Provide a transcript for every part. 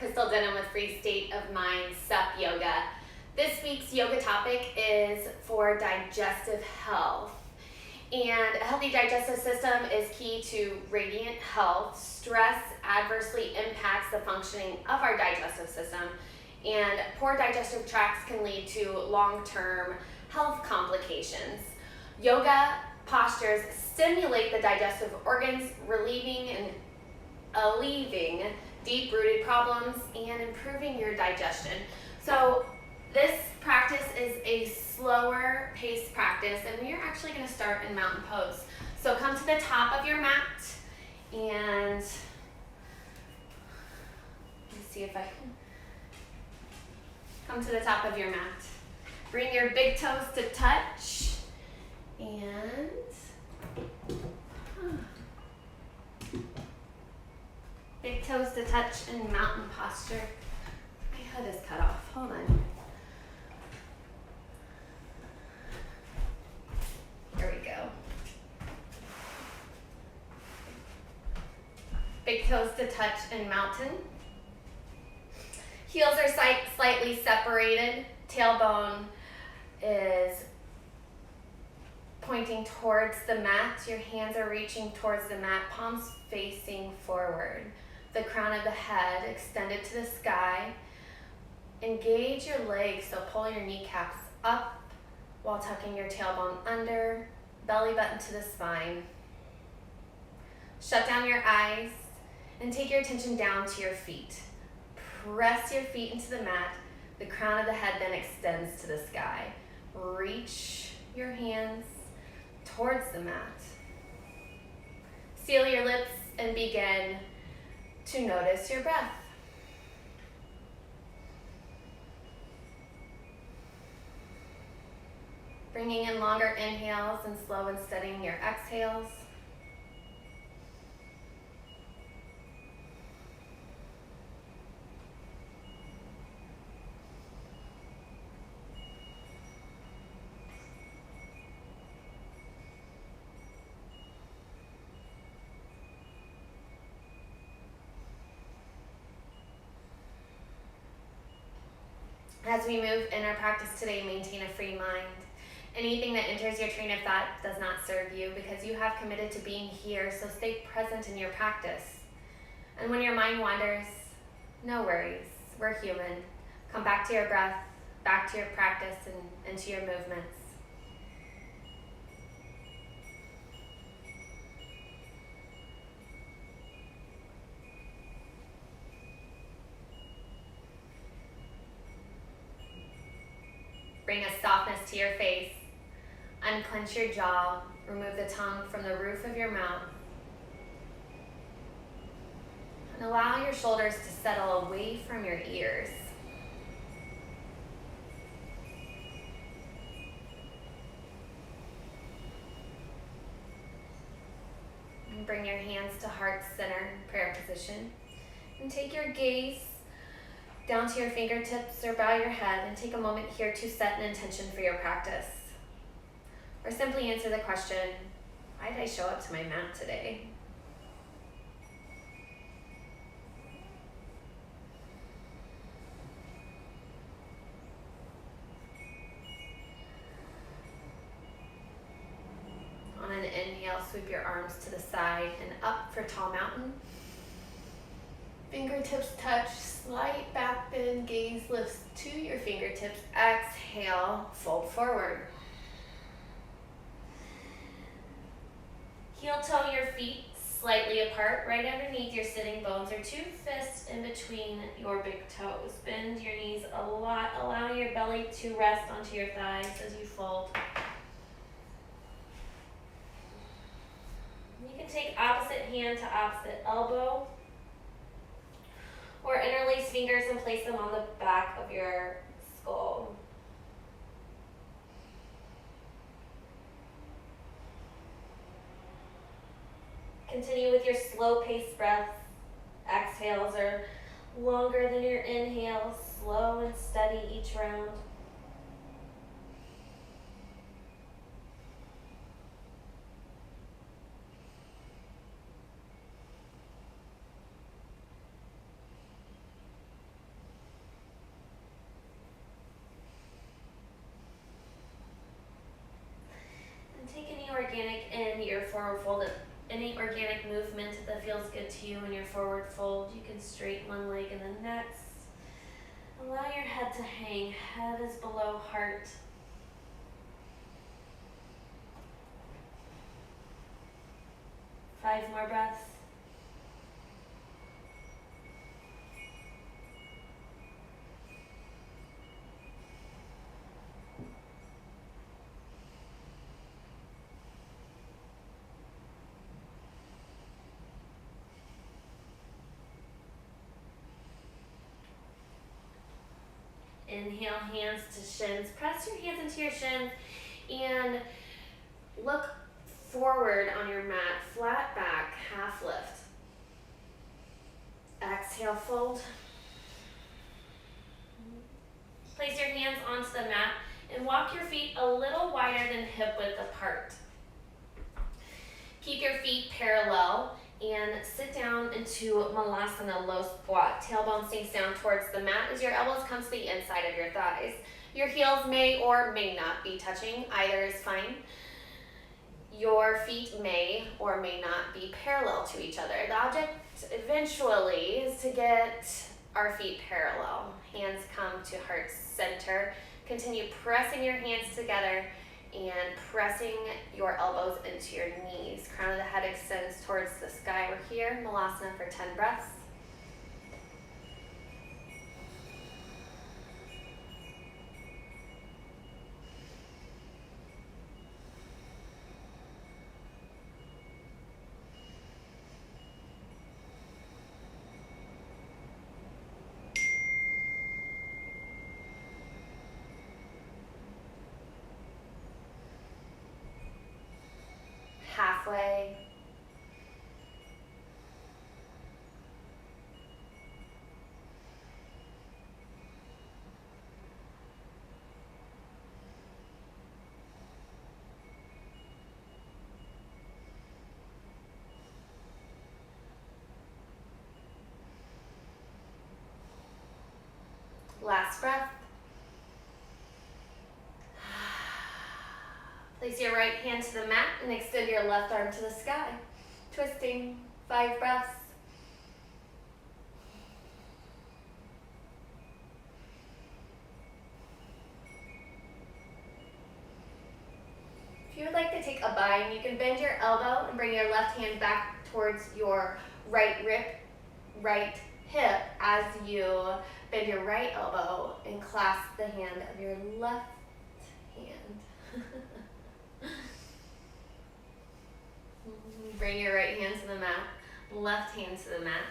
Crystal Denham with Free State of Mind Sup Yoga. This week's yoga topic is for digestive health. And a healthy digestive system is key to radiant health. Stress adversely impacts the functioning of our digestive system, and poor digestive tracts can lead to long-term health complications. Yoga postures stimulate the digestive organs, relieving and alleviating deep-rooted problems and improving your digestion. So this practice is a slower paced practice, and we are actually going to start in mountain pose. So come to the top of your mat, and let's see if I can come to the top of your mat. Bring your big toes to touch, and big toes to touch in mountain posture. My hood is cut off. Hold on. Here we go. Big toes to touch in mountain. Heels are slightly separated. Tailbone is pointing towards the mat. Your hands are reaching towards the mat, palms facing forward. The crown of the head extended to the sky. Engage your legs, so pull your kneecaps up while tucking your tailbone under, belly button to the spine. Shut down your eyes and take your attention down to your feet. Press your feet into the mat. The crown of the head then extends to the sky. Reach your hands towards the mat. Seal your lips and begin to notice your breath. Bringing in longer inhales and slow and steadying your exhales. As we move in our practice today, maintain a free mind. Anything that enters your train of thought does not serve you, because you have committed to being here, so stay present in your practice. And when your mind wanders, no worries, we're human. Come back to your breath, back to your practice, and to your movements. Bring a softness to your face. Unclench your jaw. Remove the tongue from the roof of your mouth. And allow your shoulders to settle away from your ears. And bring your hands to heart center, prayer position. And take your gaze down to your fingertips or bow your head, and take a moment here to set an intention for your practice. Or simply answer the question, why did I show up to my mat today? On an inhale, sweep your arms to the side and up for tall mountain. Fingertips touch, slight back bend, gaze lifts to your fingertips. Exhale, fold forward. Heel toe your feet slightly apart, right underneath your sitting bones, or two fists in between your big toes. Bend your knees a lot, allowing your belly to rest onto your thighs as you fold. You can take opposite hand to opposite elbow, or interlace fingers and place them on the back of your skull. Continue with your slow-paced breath. Exhales are longer than your inhales, slow and steady each round. any organic movement that feels good to you in your forward fold. You can straighten one leg and the next. Allow your head to hang. Head is below heart. Five more breaths. Inhale, hands to shins. Press your hands into your shins and look forward on your mat, flat back, half lift. Exhale, fold. Place your hands onto the mat and walk your feet a little wider than hip width apart. Keep your feet parallel and sit down into Malasana, low squat. Tailbone sinks down towards the mat as your elbows come to the inside of your thighs. Your heels may or may not be touching. Either is fine. Your feet may or may not be parallel to each other. The object eventually is to get our feet parallel. Hands come to heart center. Continue pressing your hands together and pressing your elbows into your knees. Crown of the head extends towards the sky. We're here, Malasana, for 10 breaths. Halfway. Last breath. Place your right hand to the mat and extend your left arm to the sky. Twisting, 5 breaths. If you would like to take a bind, you can bend your elbow and bring your left hand back towards your right hip as you bend your right elbow and clasp the hand of your left hand. Bring your right hand to the mat, left hand to the mat.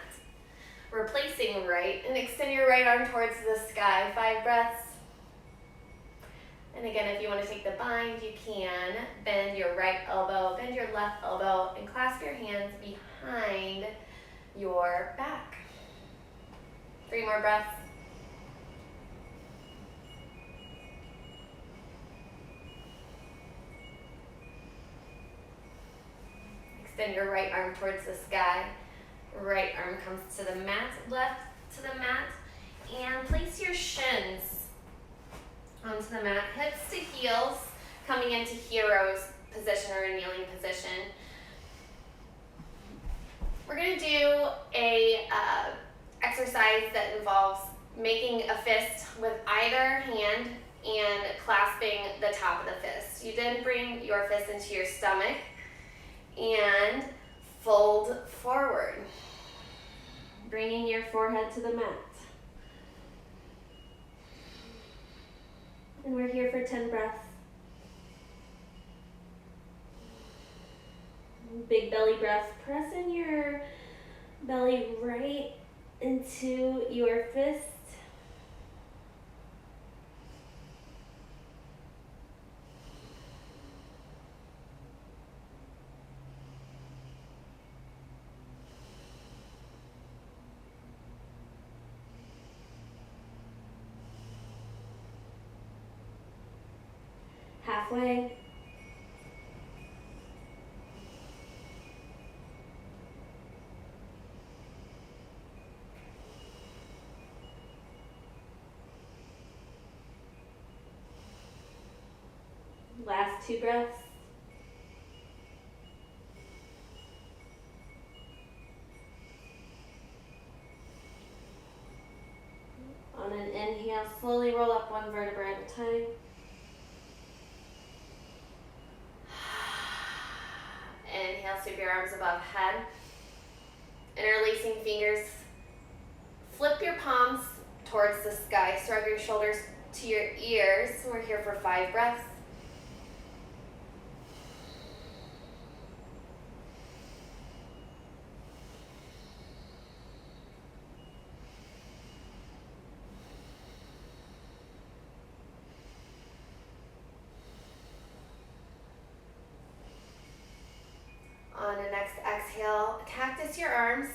Replacing right, and extend your right arm towards the sky. 5 breaths. And again, if you want to take the bind, you can bend your right elbow, bend your left elbow, and clasp your hands behind your back. 3 more breaths. Extend your right arm towards the sky. Right arm comes to the mat, left to the mat, and place your shins onto the mat. Hips to heels, coming into hero's position or a kneeling position. We're going to do a exercise that involves making a fist with either hand and clasping the top of the fist. You then bring your fist into your stomach and fold forward, bringing your forehead to the mat. And we're here for 10 breaths. Big belly breath. Press in your belly right into your fist. Halfway. Last 2 breaths. Inhale, slowly roll up one vertebra at a time. Inhale, sweep your arms above head. Interlacing fingers. Flip your palms towards the sky. Shrug your shoulders to your ears. We're here for 5 breaths. On the next exhale, cactus your arms,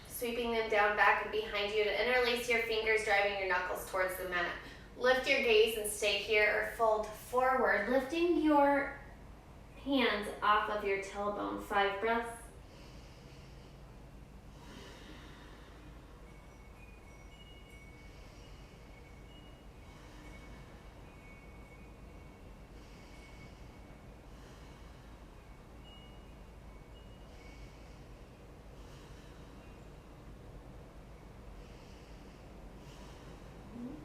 sweeping them down back and behind you to interlace your fingers, driving your knuckles towards the mat. Lift your gaze and stay here or fold forward, lifting your hands off of your tailbone. 5 breaths.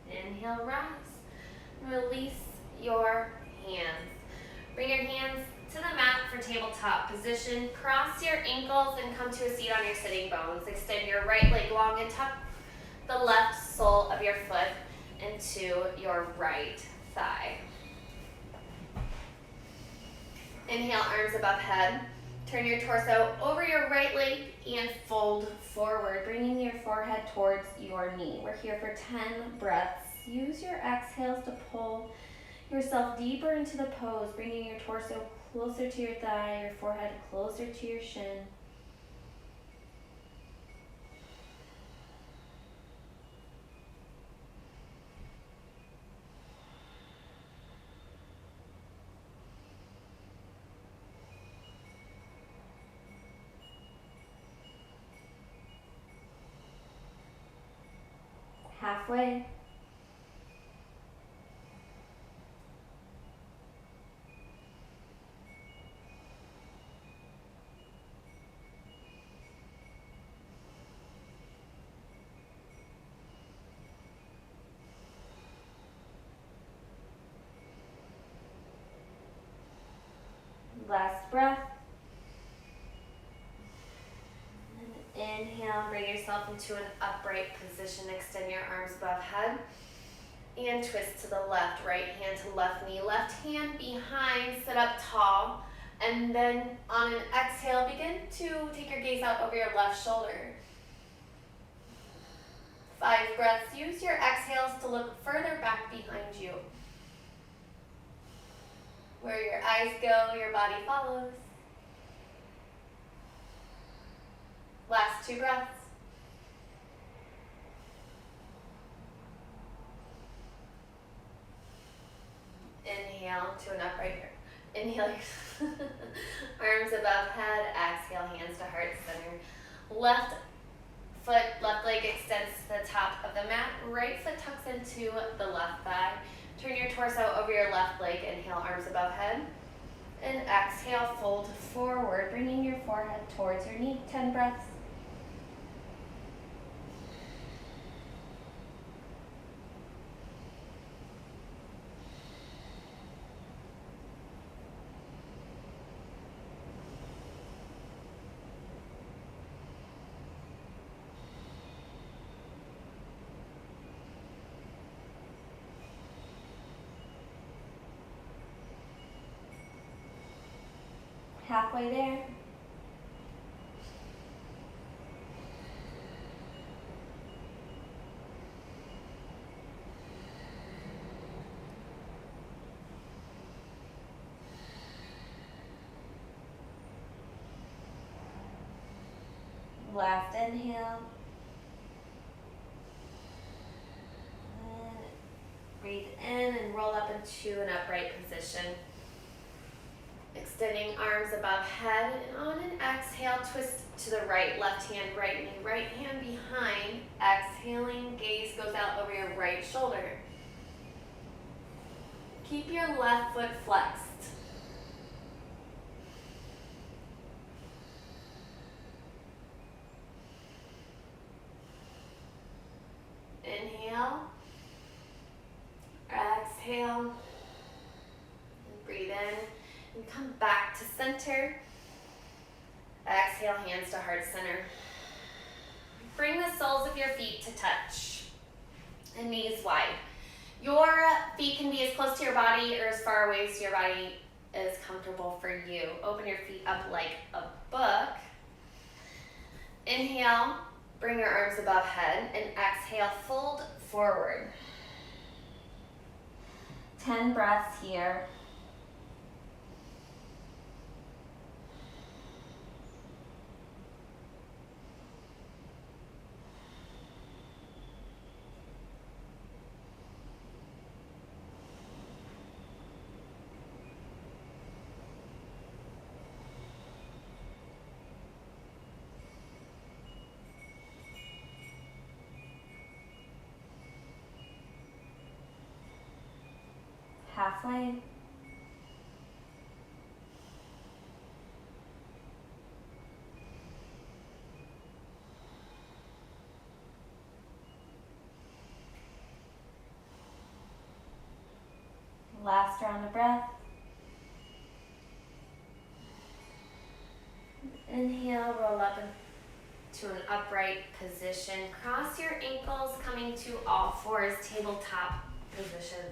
Inhale, rise. Release your hands. Bring your hands to the mat for tabletop position. Cross your ankles and come to a seat on your sitting bones. Extend your right leg long and tuck the left sole of your foot into your right thigh. Inhale, arms above head. Turn your torso over your right leg and fold forward, bringing your forehead towards your knee. We're here for 10 breaths. Use your exhales to pull yourself deeper into the pose, bringing your torso closer to your thigh, your forehead closer to your shin. Halfway. Last breath. And inhale, bring yourself into an upright position. Extend your arms above head. And twist to the left. Right hand to left knee. Left hand behind. Sit up tall. And then on an exhale, begin to take your gaze out over your left shoulder. 5 breaths. Use your exhales to look further back behind you. Where your eyes go, your body follows. Last 2 breaths. Inhale to an upright. Inhale, arms above head. Exhale, hands to heart center. Left foot, left leg extends to the top of the mat. Right foot tucks into the left thigh. Turn your torso over your left leg. Inhale, arms above head. And exhale, fold forward, bringing your forehead towards your knee. 10 breaths. Halfway there. Last inhale. And breathe in and roll up into an upright position. Extending arms above head, and on an exhale, twist to the right, left hand, right knee, right hand behind. Exhaling, gaze goes out over your right shoulder. Keep your left foot flexed. Inhale. Inhale. Breathe in and come back to center. Exhale, hands to heart center. Bring the soles of your feet to touch and knees wide. Your feet can be as close to your body or as far away as your body is comfortable for you. Open your feet up like a book. Inhale, bring your arms above head, and exhale, fold forward. 10 breaths here. Halfway. Last round of breath. Inhale, roll up into an upright position. Cross your ankles, coming to all fours, tabletop position.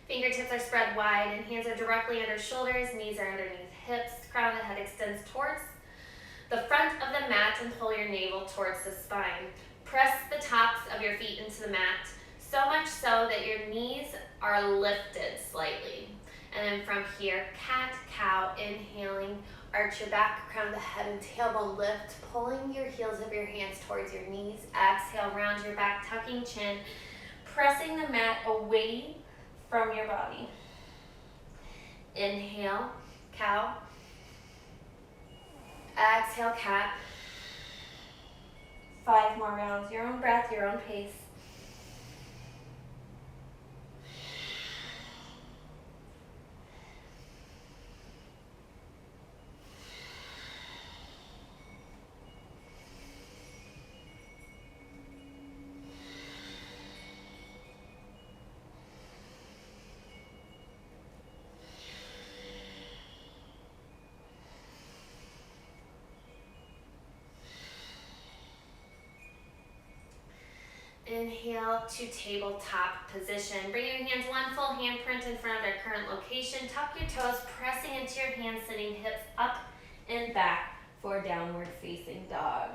Fingertips are spread wide and hands are directly under shoulders, knees are underneath hips, crown of the head extends towards the front of the mat and pull your navel towards the spine. Press the tops of your feet into the mat, so much so that your knees are lifted slightly. And then from here, cat, cow, inhaling, arch your back, crown of the head and tailbone lift, pulling your heels of your hands towards your knees. Exhale, round your back, tucking chin, pressing the mat away from your body. Inhale, cow. Exhale, cat. 5 more rounds, your own breath, your own pace. Inhale to tabletop position. Bring your hands one full handprint in front of their current location. Tuck your toes, pressing into your hands, sitting hips up and back for downward facing dog.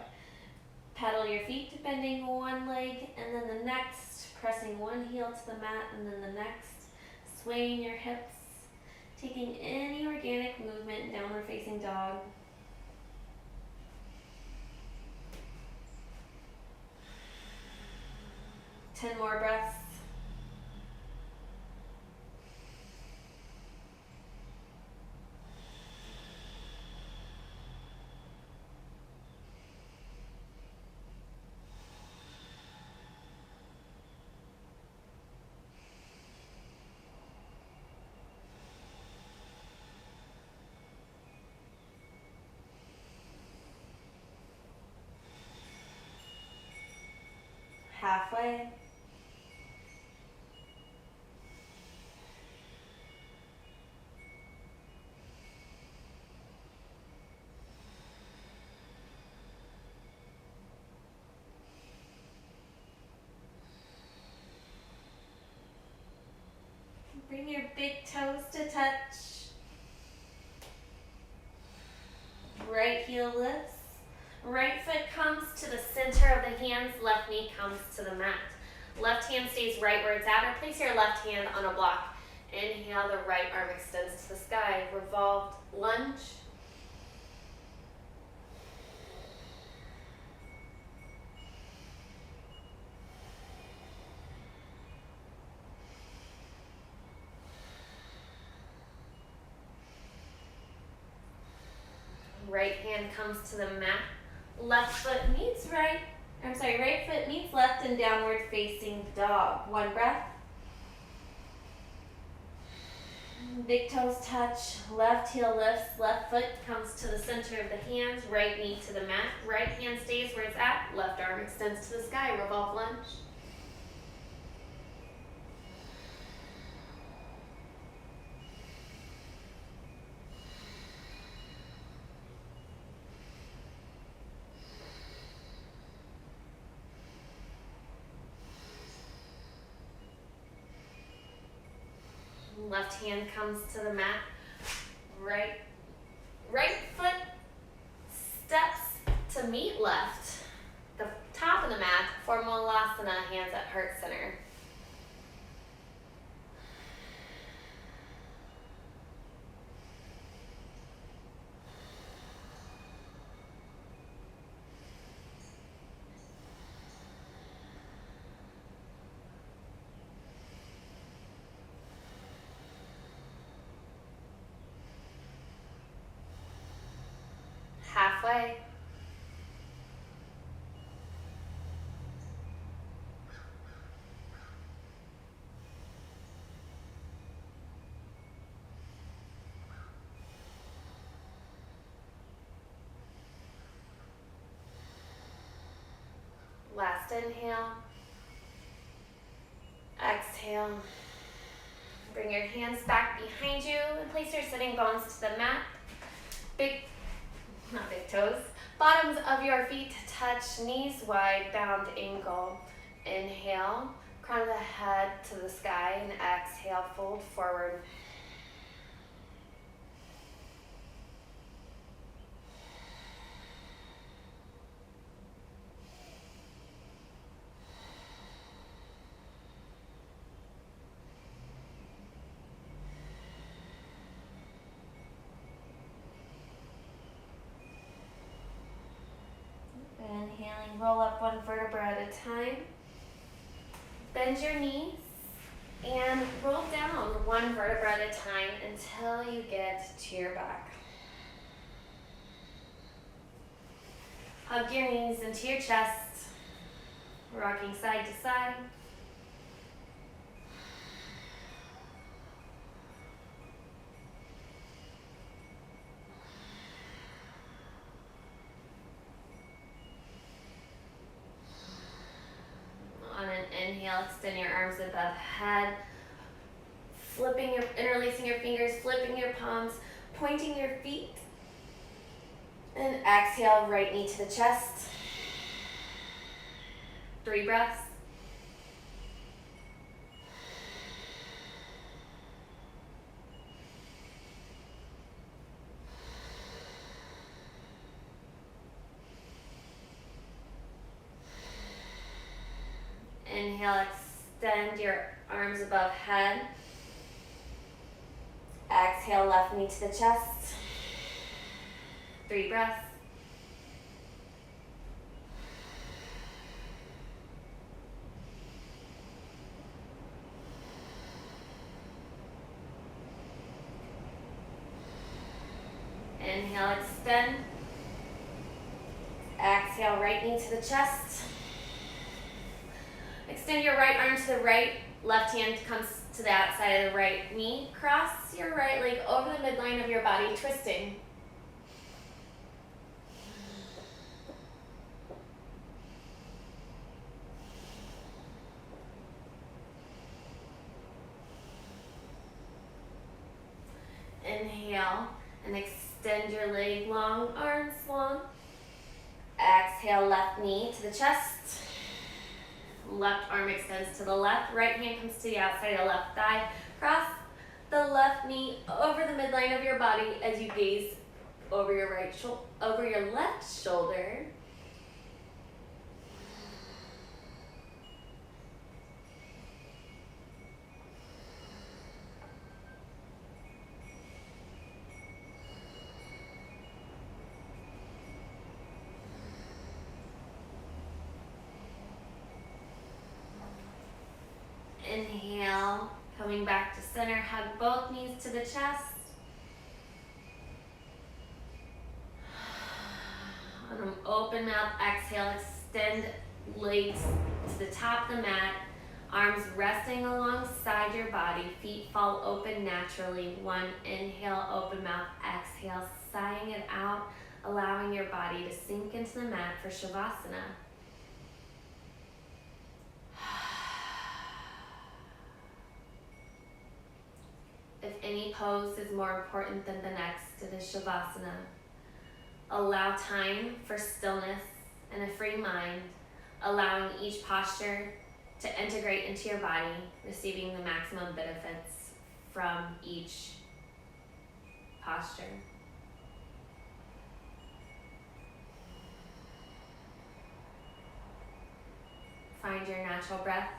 Pedal your feet, bending one leg and then the next, pressing one heel to the mat and then the next, swaying your hips, taking any organic movement, downward facing dog. Ten more breaths. Halfway. Bring your big toes to touch. Right heel lifts. Right foot comes to the center of the hands. Left knee comes to the mat. Left hand stays right where it's at, or place your left hand on a block. Inhale, the right arm extends to the sky. Revolved lunge. Right hand comes to the mat. Right foot meets left in downward facing dog. One breath. Big toes touch, left heel lifts, left foot comes to the center of the hands, right knee to the mat, right hand stays where it's at, left arm extends to the sky, revolve lunge. Left hand comes to the mat. Right foot steps to meet left. The top of the mat, Formulasana, hands at heart center. Halfway. Last inhale. Exhale. Bring your hands back behind you and place your sitting bones to the mat. Not big toes. Bottoms of your feet touch, knees wide, bound ankle. Inhale, crown of the head to the sky, and exhale, fold forward. Inhaling, roll up one vertebra at a time. Bend your knees and roll down one vertebra at a time until you get to your back. Hug your knees into your chest, rocking side to side. Inhale, extend your arms above head, interlacing your fingers, flipping your palms, pointing your feet. And exhale, right knee to the chest. 3 breaths. Inhale, extend your arms above head. Exhale, left knee to the chest. 3 breaths. Inhale, extend. Exhale, right knee to the chest. Extend your right arm to the right, left hand comes to the outside of the right knee. Cross your right leg over the midline of your body, twisting. Inhale and extend your leg long, arms long. Exhale, left knee to the chest. Left arm extends to the left, right hand comes to the outside of the left thigh. Cross the left knee over the midline of your body as you gaze over your left shoulder. Inhale, coming back to center, hug both knees to the chest. On an open mouth, exhale, extend legs to the top of the mat, arms resting alongside your body, feet fall open naturally. 1 inhale, open mouth, exhale, sighing it out, allowing your body to sink into the mat for Shavasana. If any pose is more important than the next, it is Shavasana. Allow time for stillness and a free mind, allowing each posture to integrate into your body, receiving the maximum benefits from each posture. Find your natural breath.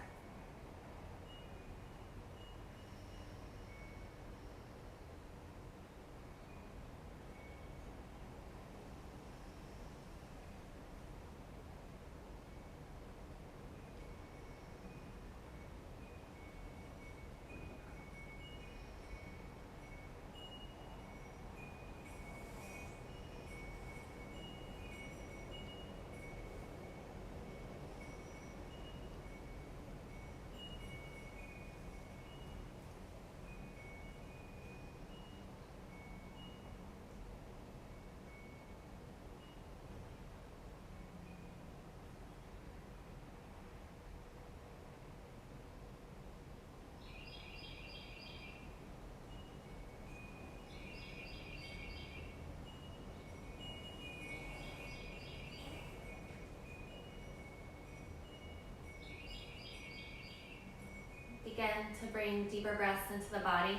Begin to bring deeper breaths into the body.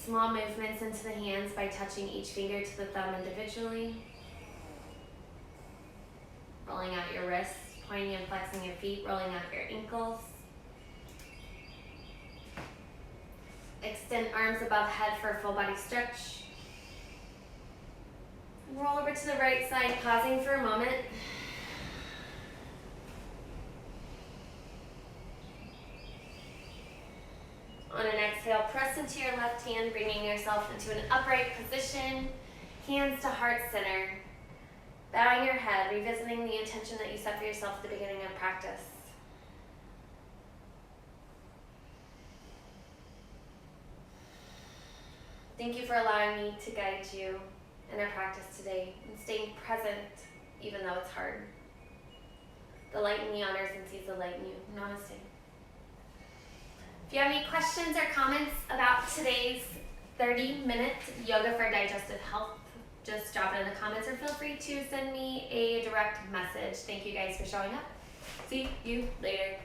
Small movements into the hands by touching each finger to the thumb individually. Rolling out your wrists, pointing and flexing your feet, rolling out your ankles. Extend arms above head for a full body stretch. Roll over to the right side, pausing for a moment. On an exhale, press into your left hand, bringing yourself into an upright position, hands to heart center. Bowing your head, revisiting the intention that you set for yourself at the beginning of practice. Thank you for allowing me to guide you in our practice today and staying present even though it's hard. The light in me honors and sees the light in you. Namaste. If you have any questions or comments about today's 30-minute yoga for digestive health, just drop it in the comments or feel free to send me a direct message. Thank you guys for showing up. See you later.